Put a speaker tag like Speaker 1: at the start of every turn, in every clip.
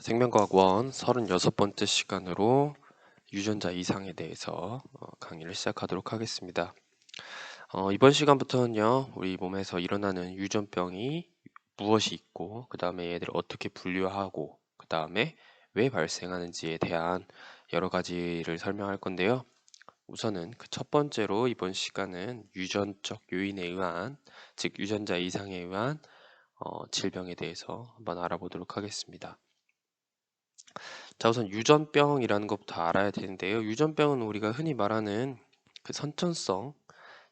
Speaker 1: 생명과학 36번째 시간으로 유전자 이상에 대해서 강의를 시작하도록 하겠습니다. 이번 시간부터는요, 우리 몸에서 일어나는 유전병이 무엇이 있고, 그 다음에 얘들을 어떻게 분류하고, 그 다음에 왜 발생하는지에 대한 여러 가지를 설명할 건데요. 우선은 그 첫 번째로 이번 시간은 유전적 요인에 의한, 즉 유전자 이상에 의한 질병에 대해서 한번 알아보도록 하겠습니다. 자, 우선 유전병이라는 것부터 알아야 되는데요. 유전병은 우리가 흔히 말하는 그 선천성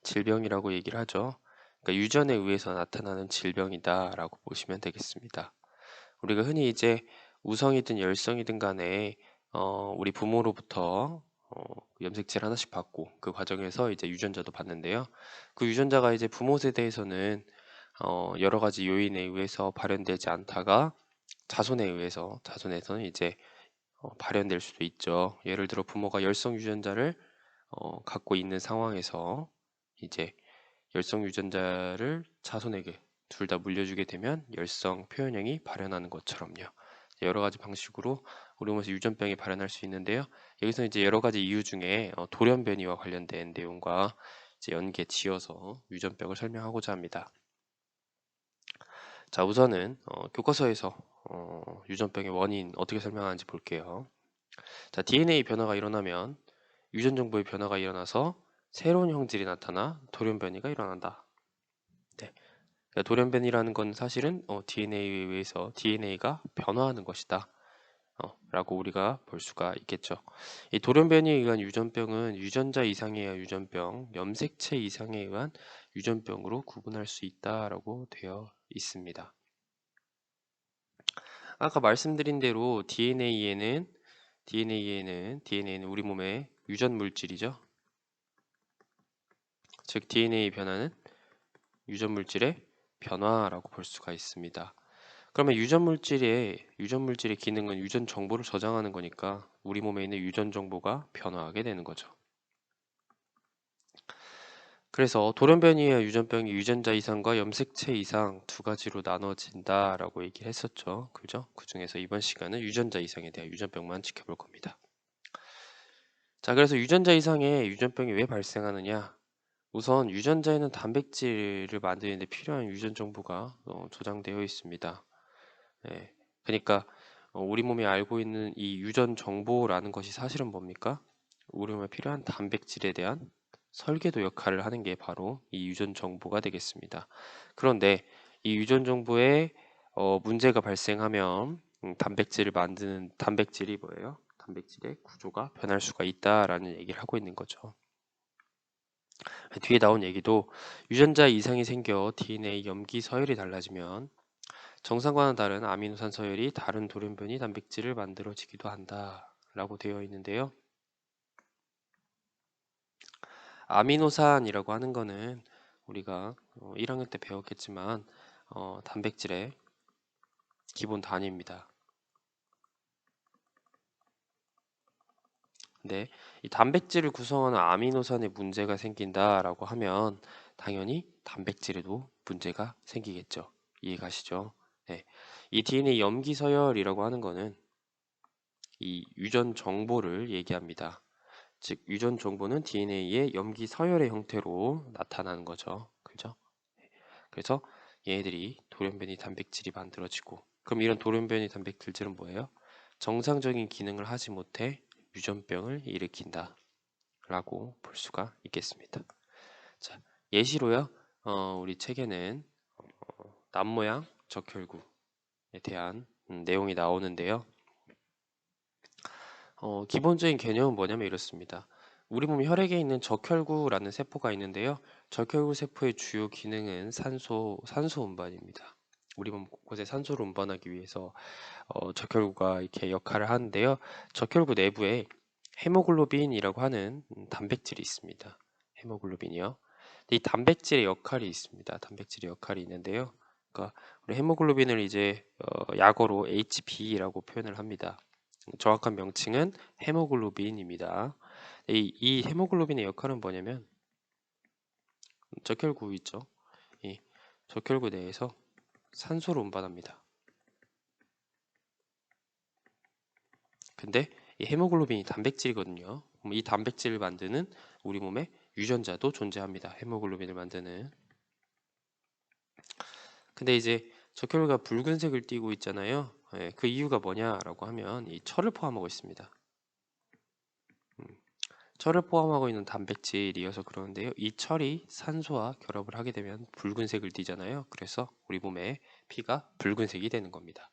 Speaker 1: 질병이라고 얘기를 하죠. 그러니까 유전에 의해서 나타나는 질병이다라고 보시면 되겠습니다. 우리가 흔히 이제 우성이든 열성이든 간에 우리 부모로부터 염색체를 하나씩 받고 그 과정에서 이제 유전자도 받는데요. 그 유전자가 이제 부모 세대에서는 여러 가지 요인에 의해서 발현되지 않다가 자손에서는 이제 발현될 수도 있죠. 예를 들어 부모가 열성 유전자를 갖고 있는 상황에서 이제 열성 유전자를 자손에게 둘 다 물려주게 되면 열성 표현형이 발현하는 것처럼요. 여러 가지 방식으로 우리 몸에서 유전병이 발현할 수 있는데요. 여기서 이제 여러 가지 이유 중에 돌연변이와 관련된 내용과 이제 연계 지어서 유전병을 설명하고자 합니다. 자, 우선은 교과서에서 유전병의 원인 어떻게 설명하는지 볼게요. 자, DNA 변화가 일어나면 유전 정보의 변화가 일어나서 새로운 형질이 나타나 돌연변이가 일어난다. 네. 그러니까 돌연변이라는 건 사실은 DNA에 의해서 DNA가 변화하는 것이다. 라고 우리가 볼 수가 있겠죠. 이 돌연변이에 의한 유전병은 유전자 이상에 의한 유전병, 염색체 이상에 의한 유전병으로 구분할 수 있다라고 되어 있습니다. 아까 말씀드린 대로 DNA에는 우리 몸의 유전 물질이죠. 즉 DNA 변화는 유전 물질의 변화라고 볼 수가 있습니다. 그러면 유전 물질의 기능은 유전 정보를 저장하는 거니까 우리 몸에 있는 유전 정보가 변화하게 되는 거죠. 그래서 돌연변이의 유전병이 유전자 이상과 염색체 이상 두 가지로 나눠진다라고 얘기를 했었죠. 그죠? 그 중에서 이번 시간은 유전자 이상에 대한 유전병만 지켜볼 겁니다. 자, 그래서 유전자 이상의 유전병이 왜 발생하느냐? 우선 유전자에는 단백질을 만드는 데 필요한 유전 정보가 저장되어 있습니다. 네. 그러니까 우리 몸이 알고 있는 이 유전 정보라는 것이 사실은 뭡니까? 우리 몸에 필요한 단백질에 대한 설계도 역할을 하는 게 바로 이 유전 정보가 되겠습니다. 그런데 이 유전 정보에 문제가 발생하면 단백질을 만드는 단백질이 뭐예요? 단백질의 구조가 변할 수가 있다라는 얘기를 하고 있는 거죠. 뒤에 나온 얘기도 유전자 이상이 생겨 DNA 염기 서열이 달라지면 정상과는 다른 아미노산 서열이 다른 돌연변이 단백질을 만들어지기도 한다라고 되어 있는데요. 아미노산이라고 하는 거는 우리가 1학년 때 배웠겠지만 단백질의 기본 단위입니다. 근데 이 단백질을 구성하는 아미노산에 문제가 생긴다라고 하면 당연히 단백질에도 문제가 생기겠죠. 이해가시죠? 네. 이 DNA 염기 서열이라고 하는 거는 이 유전 정보를 얘기합니다. 즉 유전 정보는 DNA의 염기 서열의 형태로 나타나는 거죠. 그죠? 그래서 얘네들이 돌연변이 단백질이 만들어지고, 그럼 이런 돌연변이 단백질들은 뭐예요? 정상적인 기능을 하지 못해 유전병을 일으킨다 라고 볼 수가 있겠습니다. 자, 예시로요. 우리 책에는 남모양 적혈구에 대한 내용이 나오는데요. 기본적인 개념은 뭐냐면 이렇습니다. 우리 몸 혈액에 있는 적혈구라는 세포가 있는데요. 적혈구 세포의 주요 기능은 산소 운반입니다. 우리 몸 곳곳에 산소를 운반하기 위해서 적혈구가 이렇게 역할을 하는데요. 적혈구 내부에 헤모글로빈이라고 하는 단백질이 있습니다. 헤모글로빈이요. 이 단백질의 역할이 있습니다. 단백질의 역할이 있는데요. 그러니까 우리 헤모글로빈을 이제 약어로 HB라고 표현을 합니다. 정확한 명칭은 헤모글로빈입니다. 이 헤모글로빈의 역할은 뭐냐면 적혈구 있죠. 이 적혈구 내에서 산소를 운반합니다. 근데 이 헤모글로빈이 단백질이거든요. 그럼 이 단백질을 만드는 우리 몸에 유전자도 존재합니다. 헤모글로빈을 만드는. 근데 이제 적혈구가 붉은색을 띠고 있잖아요. 예, 그 이유가 뭐냐라고 하면 이 철을 포함하고 있습니다. 철을 포함하고 있는 단백질이어서 그러는데요. 이 철이 산소와 결합을 하게 되면 붉은색을 띠잖아요. 그래서 우리 몸에 피가 붉은색이 되는 겁니다.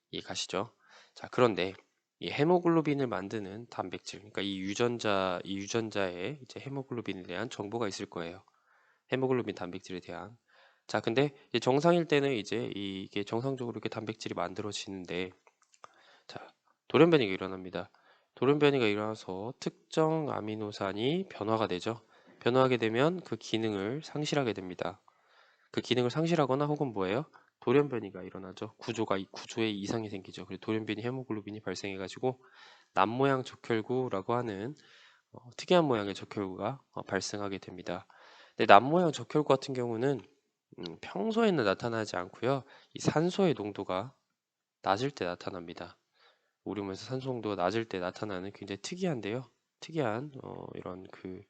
Speaker 1: 이해가시죠? 자, 그런데 이 헤모글로빈을 만드는 단백질, 그러니까 이 유전자에 이제 헤모글로빈에 대한 정보가 있을 거예요. 헤모글로빈 단백질에 대한. 자, 근데 이제 정상일 때는 이제 이게 정상적으로 이렇게 단백질이 만들어지는데, 자, 돌연변이가 일어납니다. 돌연변이가 일어나서 특정 아미노산이 변화가 되죠. 변화하게 되면 그 기능을 상실하게 됩니다. 그 기능을 상실하거나 혹은 뭐예요? 돌연변이가 일어나죠. 구조에 이상이 생기죠. 그리고 돌연변이 헤모글로빈이 발생해가지고 남모양 적혈구라고 하는 특이한 모양의 적혈구가 발생하게 됩니다. 근데 남모양 적혈구 같은 경우는 평소에는 나타나지 않고요. 이 산소의 농도가 낮을 때 나타납니다. 우리 몸에서 산소 농도가 낮을 때 나타나는 굉장히 특이한데요. 특이한 이런 그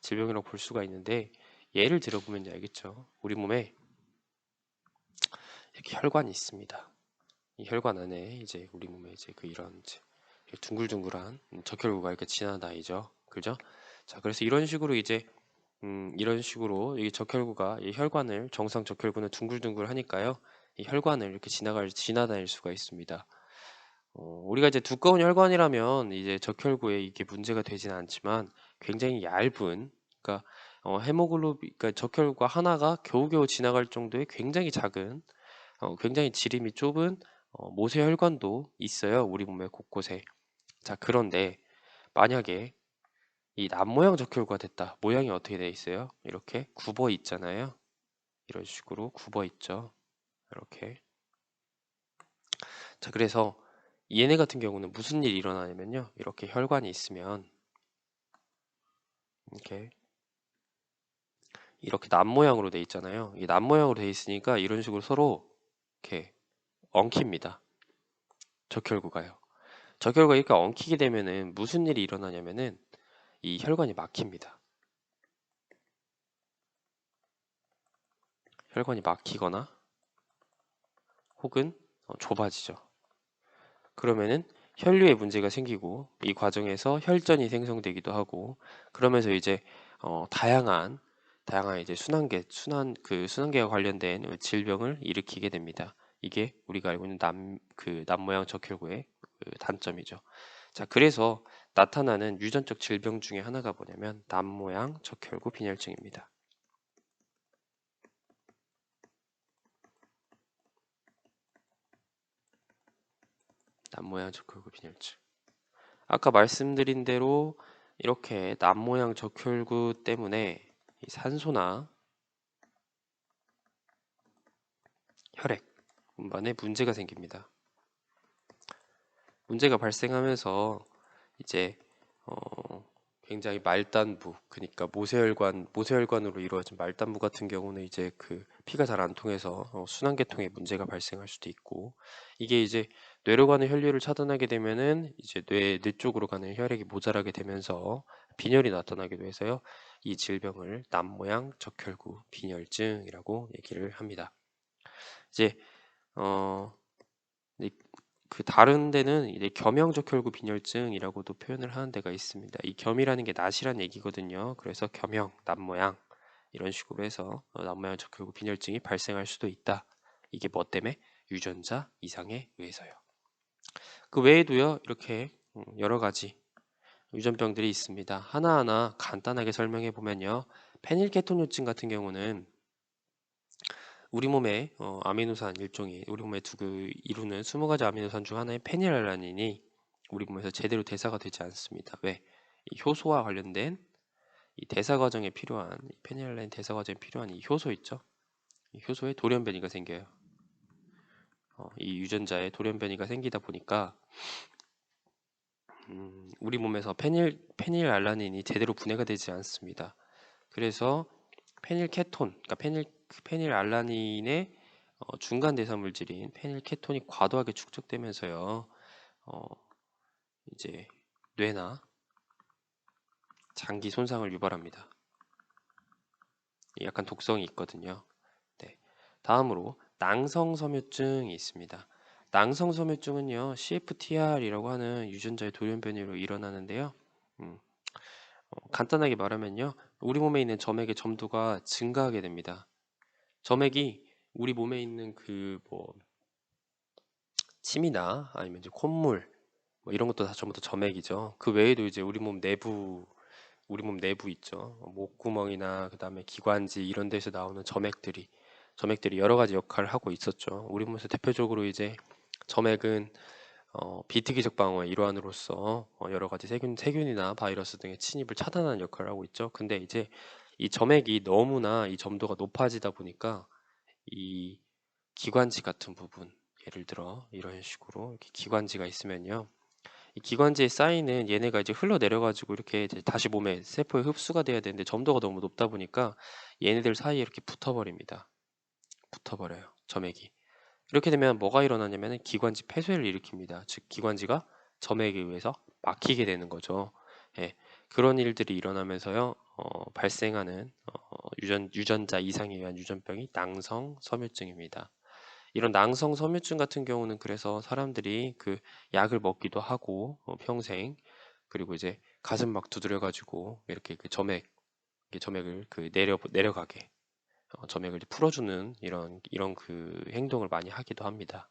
Speaker 1: 질병이라고 볼 수가 있는데 예를 들어보면 알겠죠. 우리 몸에 이렇게 혈관이 있습니다. 이 혈관 안에 이제 우리 몸에 이제 그 이런 이제 둥글둥글한 적혈구가 이렇게 지나다니죠. 그죠? 자, 그래서 이런 식으로 이제 이런 식으로 이 적혈구가 이 혈관을 정상 적혈구는 둥글둥글 하니까요. 이 혈관을 이렇게 지나다닐 수가 있습니다. 우리가 이제 두꺼운 혈관이라면 이제 적혈구에 이게 문제가 되지는 않지만 굉장히 얇은 그러니까 그러니까 적혈구가 하나가 겨우겨우 지나갈 정도의 굉장히 작은 굉장히 지름이 좁은 모세혈관도 있어요. 우리 몸의 곳곳에. 자, 그런데 만약에 이 남모양 적혈구가 됐다. 모양이 어떻게 돼 있어요? 이렇게 굽어 있잖아요. 이런 식으로 굽어 있죠. 이렇게. 자, 그래서 얘네 같은 경우는 무슨 일이 일어나냐면요. 이렇게 혈관이 있으면 이렇게 남모양으로 돼 있잖아요. 이 남모양으로 돼 있으니까 이런 식으로 서로 이렇게 엉킵니다. 적혈구가요. 적혈구가 이렇게 엉키게 되면은 무슨 일이 일어나냐면은 이 혈관이 막힙니다. 혈관이 막히거나 혹은 좁아지죠. 그러면은 혈류에 문제가 생기고 이 과정에서 혈전이 생성되기도 하고 그러면서 이제 다양한 이제 순환계와 관련된 질병을 일으키게 됩니다. 이게 우리가 알고 있는 남모양 적혈구의 그 단점이죠. 자, 그래서 나타나는 유전적 질병 중에 하나가 뭐냐면 남모양 적혈구 빈혈증입니다. 남모양 적혈구 빈혈증. 아까 말씀드린 대로 이렇게 남모양 적혈구 때문에 이 산소나 혈액 운반에 문제가 생깁니다. 문제가 발생하면서 이제 굉장히 말단부, 그러니까 모세혈관으로 이루어진 말단부 같은 경우는 이제 그 피가 잘 안 통해서 순환계통에 문제가 발생할 수도 있고, 이게 이제 뇌로 가는 혈류를 차단하게 되면은 이제 뇌 쪽으로 가는 혈액이 모자라게 되면서 빈혈이 나타나기도 해서요. 이 질병을 남모양 적혈구 빈혈증이라고 얘기를 합니다. 이제 어, 그 다른 데는 이제 겸형적혈구 빈혈증이라고도 표현을 하는 데가 있습니다. 이 겸이라는 게 낫이란 얘기거든요. 그래서 겸형, 남모양 이런 식으로 해서 남모양 적혈구 빈혈증이 발생할 수도 있다. 이게 뭐 때문에? 유전자 이상에 의해서요. 그 외에도요, 이렇게 여러 가지 유전병들이 있습니다. 하나하나 간단하게 설명해 보면요. 페닐케톤요증 같은 경우는 우리 몸의 아미노산 일종이 우리 몸의 이루는 20가지 아미노산 중 하나인 페닐알라닌이 우리 몸에서 제대로 대사가 되지 않습니다. 왜? 이 효소와 관련된 이 대사 과정에 필요한 이 페닐알라닌 대사 과정에 필요한 이 효소 있죠? 이 효소에 돌연변이가 생겨요. 이 유전자에 돌연변이가 생기다 보니까 우리 몸에서 페닐알라닌이 제대로 분해가 되지 않습니다. 그래서 페닐케톤, 그러니까 페닐알라닌의 중간 대사 물질인 페닐케톤이 과도하게 축적되면서요. 어, 이제 뇌나 장기 손상을 유발합니다. 약간 독성이 있거든요. 네. 다음으로 낭성섬유증이 있습니다. 낭성섬유증은요, CFTR이라고 하는 유전자의 돌연변이로 일어나는데요. 음, 간단하게 말하면요, 우리 몸에 있는 점액의 점도가 증가하게 됩니다. 점액이 우리 몸에 있는 침이나 아니면 이제 콧물 뭐 이런 것도 다 전부 다 점액이죠. 그 외에도 이제 우리 몸 내부 있죠. 목구멍이나 그다음에 기관지 이런 데서 나오는 점액들이 여러 가지 역할을 하고 있었죠. 우리 몸에서 대표적으로 이제 점액은 비특이적 방어의 일환으로서 여러 가지 세균이나 바이러스 등의 침입을 차단하는 역할을 하고 있죠. 근데 이제 이 점액이 너무나 이 점도가 높아지다 보니까 이 기관지 같은 부분, 예를 들어 이런 식으로 이렇게 기관지가 있으면요. 이 기관지에 쌓이는 얘네가 이제 흘러내려가지고 이렇게 이제 다시 몸에 세포에 흡수가 돼야 되는데 점도가 너무 높다 보니까 얘네들 사이에 이렇게 붙어버립니다. 붙어버려요. 점액이. 이렇게 되면 뭐가 일어나냐면 기관지 폐쇄를 일으킵니다. 즉 기관지가 점액에 의해서 막히게 되는 거죠. 예, 그런 일들이 일어나면서요. 발생하는 유전자 이상에 의한 유전병이 낭성 섬유증입니다. 이런 낭성 섬유증 같은 경우는 그래서 사람들이 그 약을 먹기도 하고 평생, 그리고 이제 가슴 막 두드려 가지고 이렇게 그 점액을 그 내려가게 점액을 풀어주는 이런 그 행동을 많이 하기도 합니다.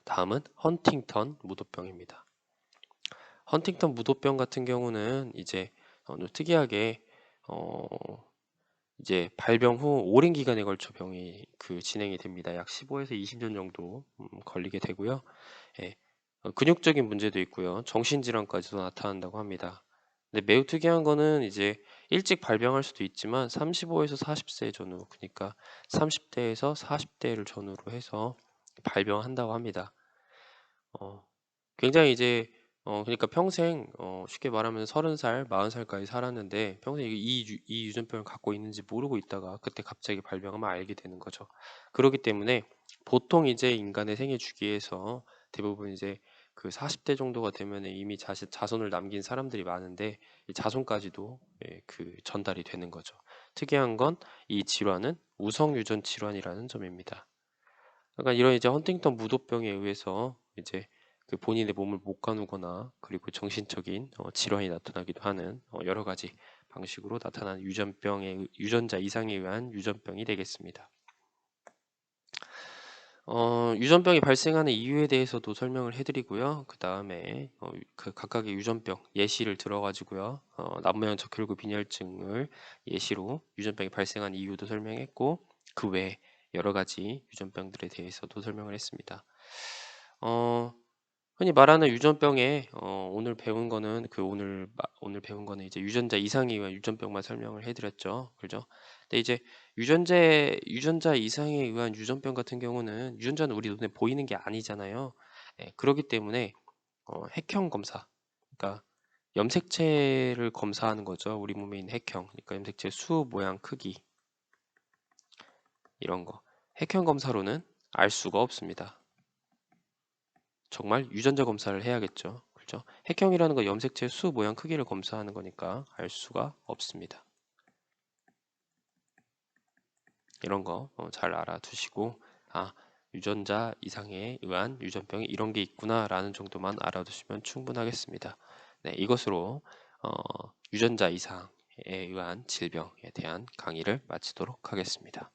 Speaker 1: 다음은 헌팅턴 무도병입니다. 헌팅턴 무도병 같은 경우는 이제 특이하게 어, 이제 발병 후 오랜 기간에 걸쳐 병이 진행이 됩니다. 약 15에서 20년 정도 걸리게 되고요. 예, 근육적인 문제도 있고요. 정신질환까지도 나타난다고 합니다. 근데 매우 특이한 거는 이제 일찍 발병할 수도 있지만 35에서 40세 전후, 그러니까 30대에서 40대를 전후로 해서 발병한다고 합니다. 어, 굉장히 이제 그러니까 평생 쉽게 말하면 30살, 40살까지 살았는데 평생 이 유전병을 갖고 있는지 모르고 있다가 그때 갑자기 발병하면 알게 되는 거죠. 그렇기 때문에 보통 이제 인간의 생애 주기에서 대부분 이제 그 40대 정도가 되면 이미 자손을 남긴 사람들이 많은데 이 자손까지도 전달이 되는 거죠. 특이한 건 이 질환은 우성 유전 질환이라는 점입니다. 그러니까 이런 이제 헌팅턴 무도병에 의해서 이제 그 본인의 몸을 못 가누거나 그리고 정신적인 질환이 나타나기도 하는 여러 가지 방식으로 나타나는 유전자 이상에 의한 유전병이 되겠습니다. 유전병이 발생하는 이유에 대해서도 설명을 해드리고요. 그 다음에 그 각각의 유전병 예시를 들어가지고요. 남모형 적혈구 빈혈증을 예시로 유전병이 발생한 이유도 설명했고 그 외에 여러 가지 유전병들에 대해서도 설명을 했습니다. 흔히 말하는 유전병에 오늘 배운 거는 이제 유전자 이상에 의한 유전병만 설명을 해드렸죠. 그죠? 근데 이제 유전자 이상에 의한 유전병 같은 경우는 유전자는 우리 눈에 보이는 게 아니잖아요. 예, 그렇기 때문에 핵형 검사, 그러니까 염색체를 검사하는 거죠. 우리 몸에 있는 핵형, 그러니까 염색체 수, 모양, 크기 이런 거. 핵형 검사로는 알 수가 없습니다. 정말 유전자 검사를 해야겠죠. 그렇죠? 핵형이라는 건 염색체 수, 모양, 크기를 검사하는 거니까 알 수가 없습니다. 이런 거 잘 알아두시고 유전자 이상에 의한 유전병이 이런 게 있구나라는 정도만 알아두시면 충분하겠습니다. 네, 이것으로 유전자 이상에 의한 질병에 대한 강의를 마치도록 하겠습니다.